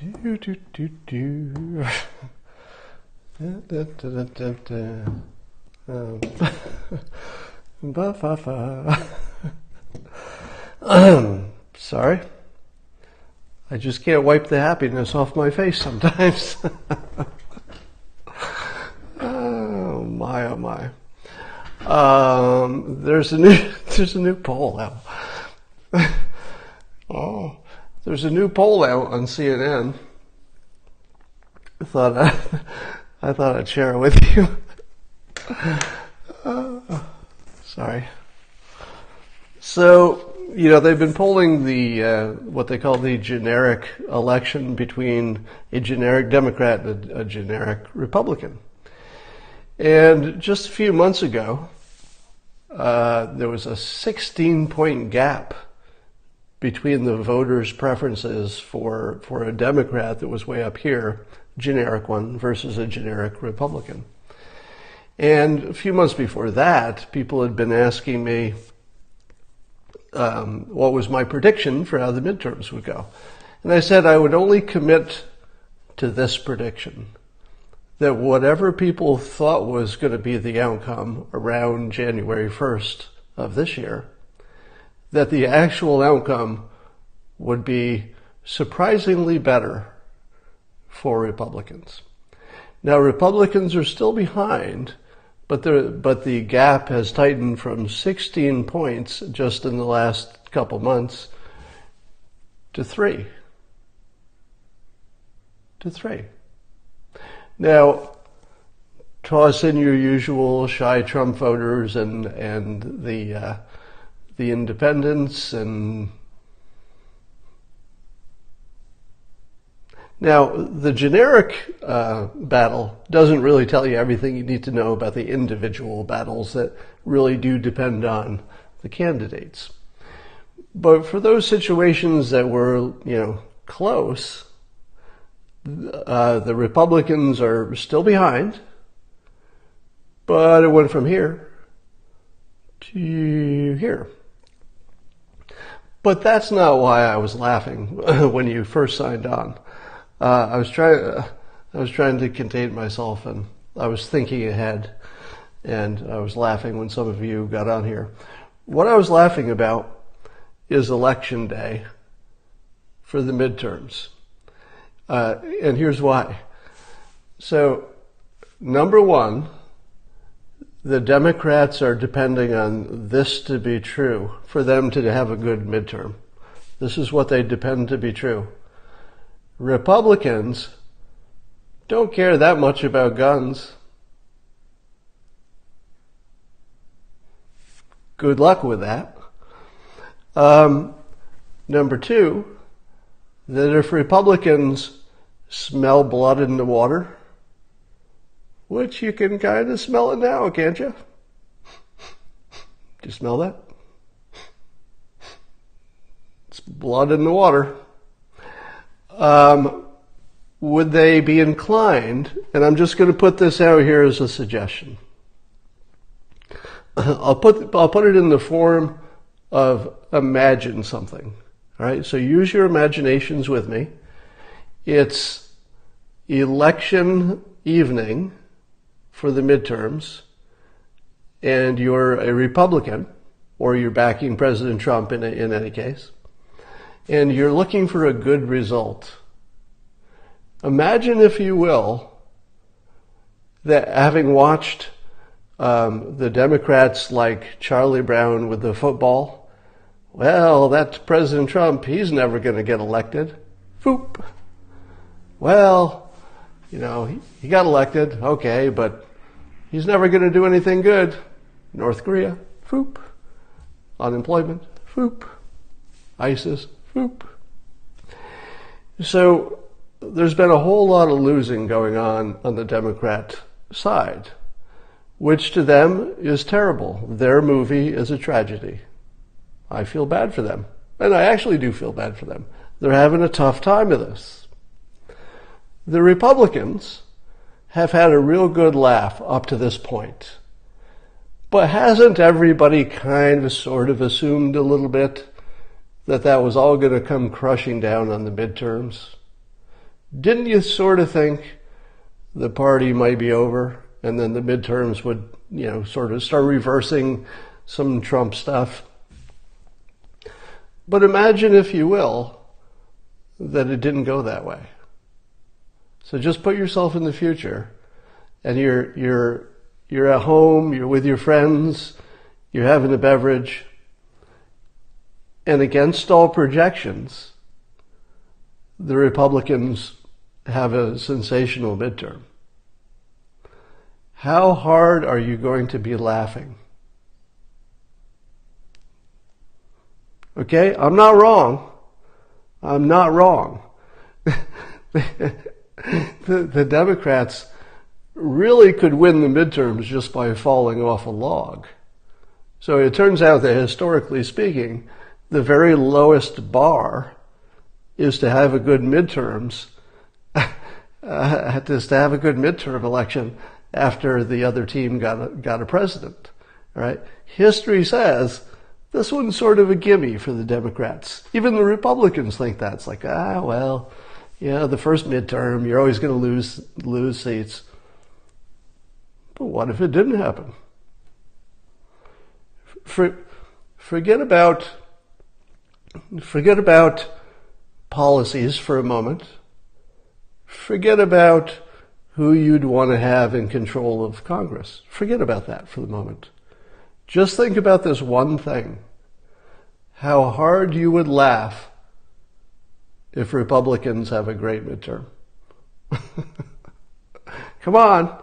Do, do, do, do. Da, da, da, da, da. Ba, fa, fa. Sorry. I just can't wipe the happiness off my face sometimes. Oh my, oh my. There's a new poll out. Oh, there's a new poll out on CNN. I thought I'd share it with you. Sorry. So, they've been polling the what they call the generic election between a generic Democrat and a generic Republican. And just a few months ago, there was a 16-point gap between the voters' preferences for a Democrat that was way up here, generic one, versus a generic Republican. And a few months before that, people had been asking me what was my prediction for how the midterms would go. And I said I would only commit to this prediction, that whatever people thought was going to be the outcome around January 1st of this year, that the actual outcome would be surprisingly better for Republicans. Now, Republicans are still behind, but the gap has tightened from 16 points just in the last couple months to 3. Now, toss in your usual shy Trump voters and the independents and now the generic battle doesn't really tell you everything you need to know about the individual battles that really do depend on the candidates. But for those situations that were, close, the Republicans are still behind, but it went from here to here. But that's not why I was laughing when you first signed on. I was trying to contain myself, and I was thinking ahead, and I was laughing when some of you got on here. What I was laughing about is election day for the midterms. And here's why. So, number one, the Democrats are depending on this to be true for them to have a good midterm. This is what they depend to be true. Republicans don't care that much about guns. Good luck with that. Number two, that if Republicans smell blood in the water, which you can kind of smell it now, can't you? Do you smell that? It's blood in the water. Would they be inclined, and I'm just going to put this out here as a suggestion. I'll put it in the form of imagine something. All right, so use your imaginations with me. It's election evening for the midterms, and you're a Republican, or you're backing President Trump in any case, and you're looking for a good result. Imagine, if you will, that having watched the Democrats like Charlie Brown with the football, well, that's President Trump, he's never going to get elected. Foop. Well, he got elected, okay, but he's never going to do anything good. North Korea, foop. Unemployment, foop. ISIS, foop. So there's been a whole lot of losing going on the Democrat side, which to them is terrible. Their movie is a tragedy. I feel bad for them, and I actually do feel bad for them. They're having a tough time with this. The Republicans have had a real good laugh up to this point. But hasn't everybody kind of sort of assumed a little bit that was all going to come crushing down on the midterms? Didn't you sort of think the party might be over and then the midterms would, sort of start reversing some Trump stuff? But imagine, if you will, that it didn't go that way. So just put yourself in the future, and you're at home, you're with your friends, you're having a beverage, and against all projections, the Republicans have a sensational midterm. How hard are you going to be laughing? Okay, I'm not wrong. I'm not wrong. The Democrats really could win the midterms just by falling off a log. So it turns out that, historically speaking, the very lowest bar is to have a good midterms, to have a good midterm election after the other team got a president. All right? History says this one's sort of a gimme for the Democrats. Even the Republicans think that. It's like, the first midterm, you're always going to lose seats. But what if it didn't happen? Forget about policies for a moment. Forget about who you'd want to have in control of Congress. Forget about that for the moment. Just think about this one thing. How hard you would laugh if Republicans have a great midterm. Come on.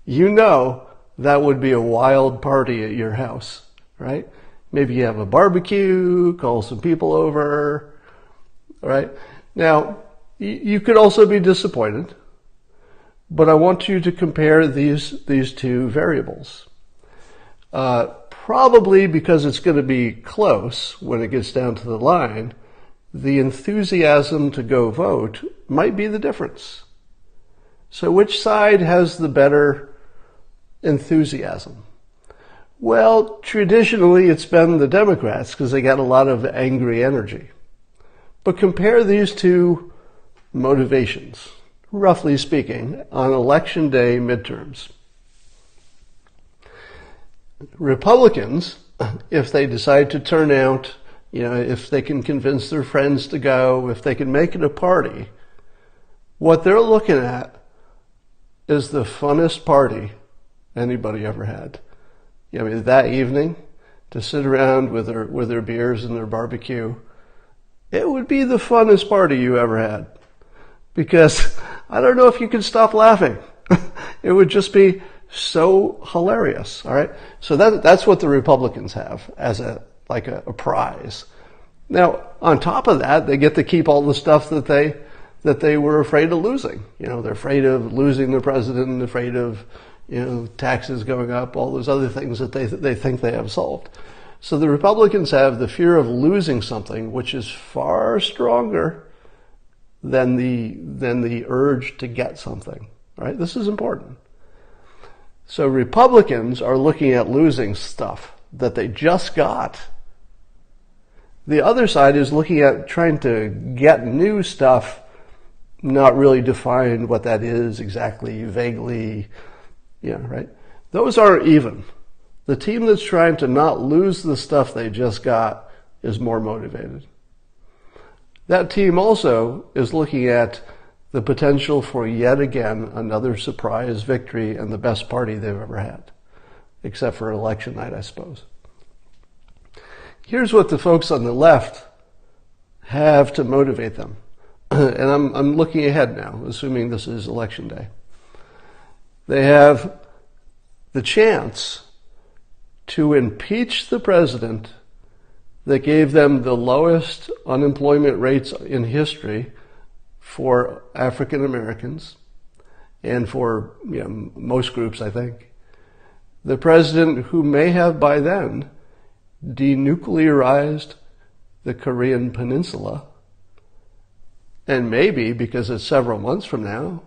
That would be a wild party at your house, right? Maybe you have a barbecue, call some people over, right? Now, you could also be disappointed, but I want you to compare these two variables. Probably because it's going to be close when it gets down to the line, the enthusiasm to go vote might be the difference. So which side has the better enthusiasm? Well, traditionally it's been the Democrats because they got a lot of angry energy. But compare these two motivations, roughly speaking, on election day midterms. Republicans, if they decide to turn out, if they can convince their friends to go, if they can make it a party, what they're looking at is the funnest party anybody ever had. That evening, to sit around with their beers and their barbecue, it would be the funnest party you ever had. Because I don't know if you could stop laughing. It would just be so hilarious. All right. So that's what the Republicans have as a prize. Now, on top of that, they get to keep all the stuff that they were afraid of losing. They're afraid of losing the president, afraid of, taxes going up, all those other things that they think they have solved. So the Republicans have the fear of losing something, which is far stronger than the urge to get something. All right. This is important. So Republicans are looking at losing stuff that they just got. The other side is looking at trying to get new stuff, not really defined what that is exactly, vaguely, right? Those aren't even. The team that's trying to not lose the stuff they just got is more motivated. That team also is looking at the potential for yet again another surprise victory and the best party they've ever had, except for election night, I suppose. Here's what the folks on the left have to motivate them. And I'm looking ahead now, assuming this is election day. They have the chance to impeach the president that gave them the lowest unemployment rates in history for African Americans and for most groups, I think. The president who may have by then denuclearized the Korean Peninsula, and maybe, because it's several months from now,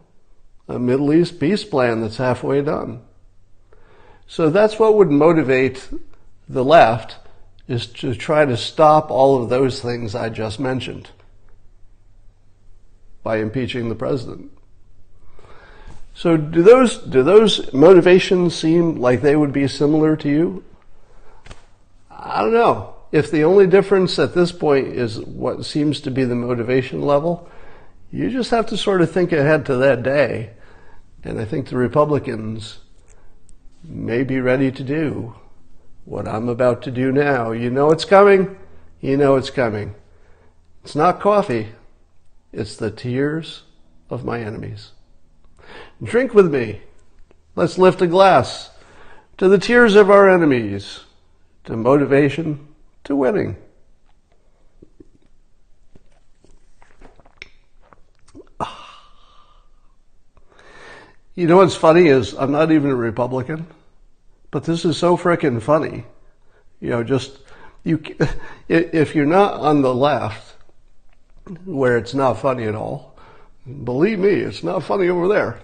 a Middle East peace plan that's halfway done. So that's what would motivate the left, is to try to stop all of those things I just mentioned. by impeaching the president. So do those motivations seem like they would be similar to you? I don't know. If the only difference at this point is what seems to be the motivation level, you just have to sort of think ahead to that day. And I think the Republicans may be ready to do what I'm about to do now. You know it's coming. You know it's coming. It's not coffee. It's the tears of my enemies. Drink with me. Let's lift a glass to the tears of our enemies, to motivation, to winning. You know what's funny is I'm not even a Republican, but this is so frickin' funny. You know, if you're not on the left, where it's not funny at all, believe me, it's not funny over there.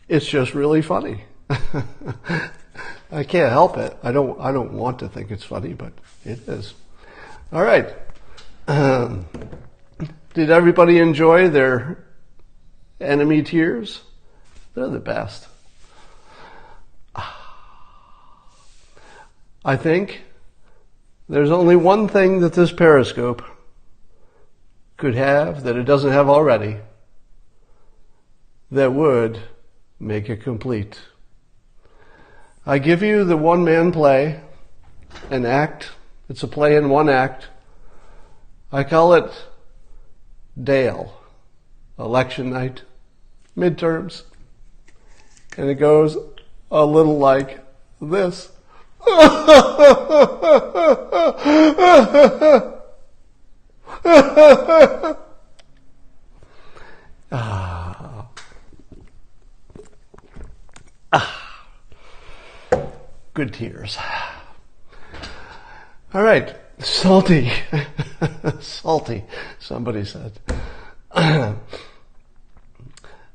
It's just really funny. I can't help it. I don't want to think it's funny, but it is. All right. Did everybody enjoy their enemy tears? They're the best. I think there's only one thing that this Periscope could have that it doesn't have already that would make it complete. I give you the one-man play, an act. It's a play in one act. I call it Dale, election night, midterms. And it goes a little like this. Good tears. All right, salty. Salty, somebody said.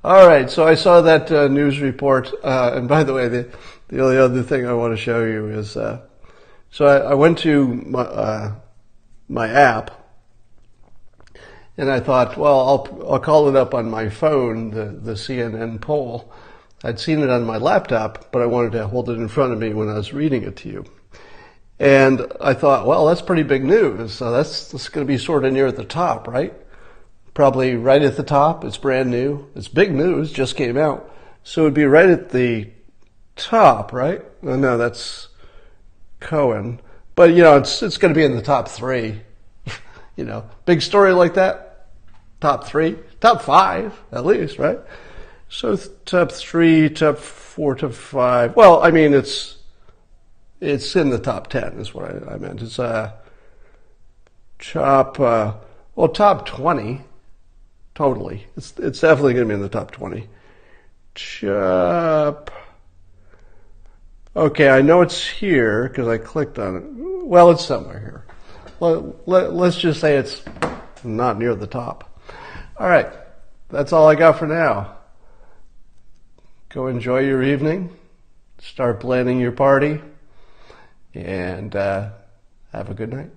All right, so I saw that news report, and by the way, the only other thing I want to show you is, so I went to my app, and I thought, well, I'll call it up on my phone, the CNN poll. I'd seen it on my laptop, but I wanted to hold it in front of me when I was reading it to you. And I thought, well, that's pretty big news, so that's going to be sort of near at the top, right? Probably right at the top. It's brand new. It's big news, just came out. So it'd be right at the top, right? Oh, no, that's Cohen. But, you know, it's going to be in the top 3. You know, big story like that. Top 3, top 5, at least, right? So top 3, top 4, top 5. Well, I mean, it's in the top 10 is what I meant. It's top 20. Totally. It's definitely going to be in the top 20. Okay, I know it's here because I clicked on it. Well, it's somewhere here. Let's just say it's not near the top. All right. That's all I got for now. Go enjoy your evening. Start planning your party. And have a good night.